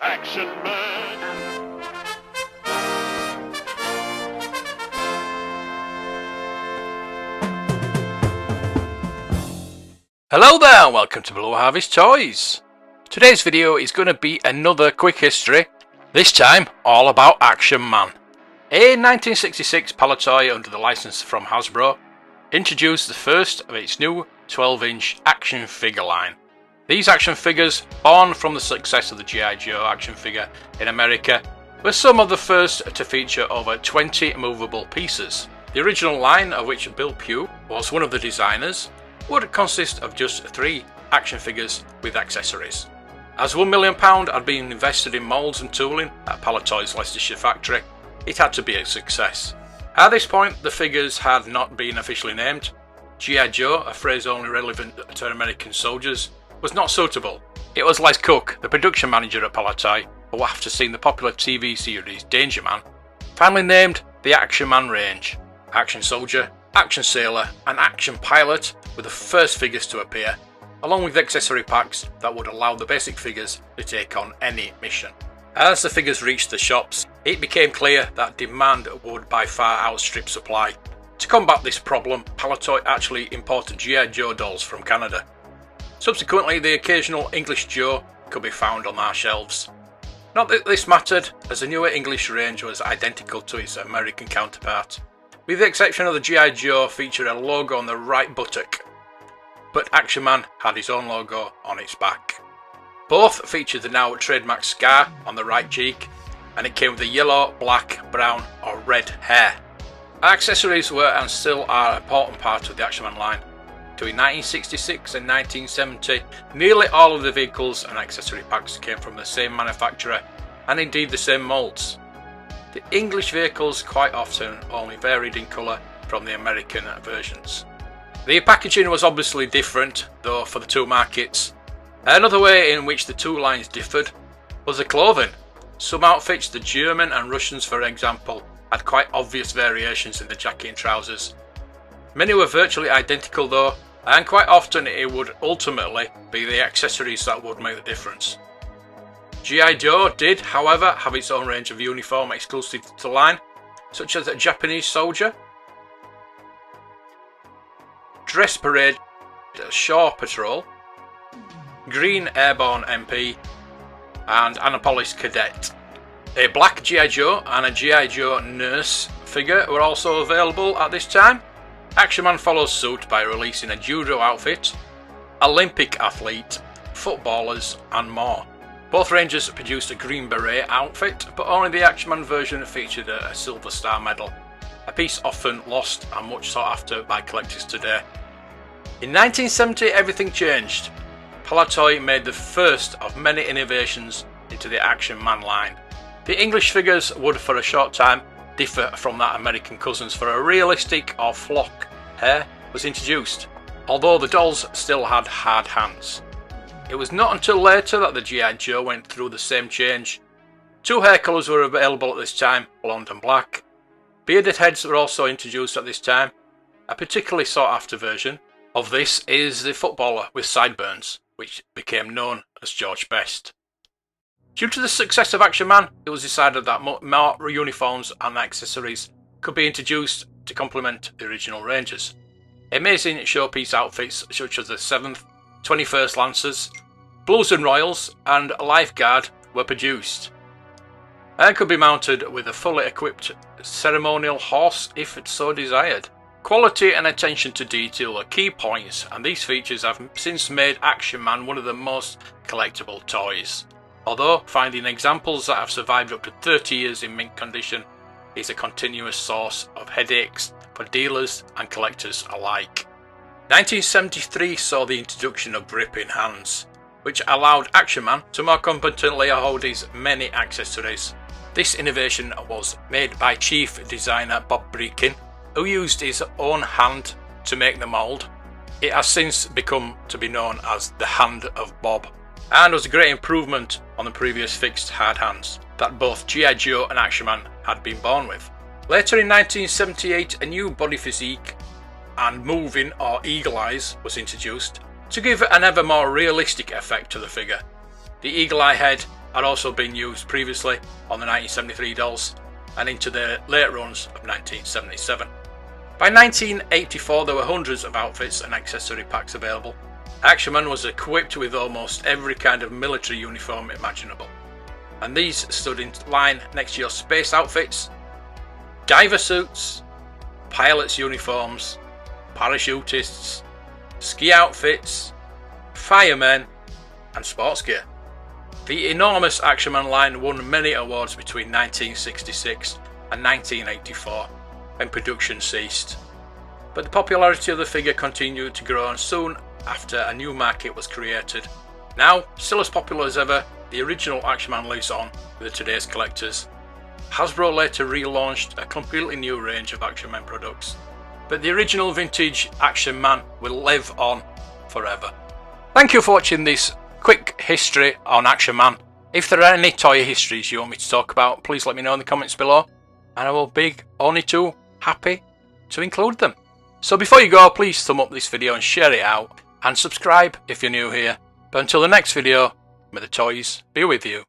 Action Man. Hello there and welcome to Blue Harvest Toys. Today's video is going to be another quick history, this time all about Action Man. A 1966 Palitoy under the license from Hasbro introduced the first of its new 12-inch action figure line. These action figures, born from the success of the G.I. Joe action figure in America, were some of the first to feature over 20 movable pieces. The original line, of which Bill Pugh was one of the designers, would consist of just 3 action figures with accessories. As £1 million had been invested in moulds and tooling at Palitoys Leicestershire factory, it had to be a success. At this point, the figures had not been officially named. G.I. Joe, a phrase only relevant to American soldiers, was not suitable. It was Les Cook, the production manager at Palitoy, who after seeing the popular TV series Danger Man, finally named the Action Man range. Action Soldier, Action Sailor and Action Pilot were the first figures to appear, along with accessory packs that would allow the basic figures to take on any mission. As the figures reached the shops, it became clear that demand would by far outstrip supply. To combat this problem, Palitoy actually imported G.I. Joe dolls from Canada. Subsequently, the occasional English Joe could be found on our shelves. Not that this mattered, as the newer English range was identical to its American counterpart, with the exception of the G.I. Joe featuring a logo on the right buttock, but Action Man had his own logo on its back. Both featured the now trademark scar on the right cheek, and it came with the yellow, black, brown or red hair. Accessories were and still are an important part of the Action Man line. Between 1966 and 1970, nearly all of the vehicles and accessory packs came from the same manufacturer, and indeed the same moulds. The English vehicles quite often only varied in colour from the American versions. The packaging was obviously different, though, for the two markets. Another way in which the two lines differed was the clothing. Some outfits, the German and Russians for example, had quite obvious variations in the jacket and trousers. Many were virtually identical though, and quite often it would ultimately be the accessories that would make the difference. G.I. Joe did, however, have its own range of uniform exclusive to the line, such as a Japanese soldier, Dress Parade, Shore Patrol, Green Airborne MP, and Annapolis Cadet. A black G.I. Joe and a G.I. Joe nurse figure were also available at this time. Action Man follows suit by releasing a judo outfit, Olympic athlete, footballers and more. Both ranges produced a Green Beret outfit, but only the Action Man version featured a Silver Star medal, a piece often lost and much sought after by collectors today. In 1970 everything changed. Palitoy made the first of many innovations into the Action Man line. The English figures would for a short time differ from that American cousins, for a realistic or flock hair was introduced, although the dolls still had hard hands. It was not until later that the G.I. Joe went through the same change. 2 hair colours were available at this time, blonde and black. Bearded heads were also introduced at this time. A particularly sought after version of this is the footballer with sideburns, which became known as George Best. Due to the success of Action Man, it was decided that more uniforms and accessories could be introduced to complement the original ranges. Amazing showpiece outfits such as the 7th, 21st Lancers, Blues and Royals and Lifeguard were produced, and could be mounted with a fully equipped ceremonial horse if so desired. Quality and attention to detail are key points, and these features have since made Action Man one of the most collectible toys. Although finding examples that have survived up to 30 years in mint condition is a continuous source of headaches for dealers and collectors alike. 1973 saw the introduction of gripping hands, which allowed Action Man to more competently hold his many accessories. This innovation was made by chief designer Bob Breakin, who used his own hand to make the mould. It has since become to be known as the Hand of Bob, and was a great improvement on the previous fixed hard hands that both G.I. Joe and Action Man had been born with. Later in 1978, a new body physique and moving or eagle eyes was introduced to give an ever more realistic effect to the figure. The eagle eye head had also been used previously on the 1973 dolls and into the late runs of 1977. By 1984 there were hundreds of outfits and accessory packs available. Action Man was equipped with almost every kind of military uniform imaginable, and these stood in line next to your space outfits, diver suits, pilots' uniforms, parachutists, ski outfits, firemen, and sports gear. The enormous Action Man line won many awards between 1966 and 1984 when production ceased, but the popularity of the figure continued to grow, and soon after a new market was created. Now, still as popular as ever, the original Action Man lives on with today's collectors. Hasbro later relaunched a completely new range of Action Man products, but the original vintage Action Man will live on forever. Thank you for watching this quick history on Action Man. If there are any toy histories you want me to talk about, please let me know in the comments below, and I will be only too happy to include them. So before you go, please thumb up this video and share it out, and subscribe if you're new here. But until the next video, may the toys be with you.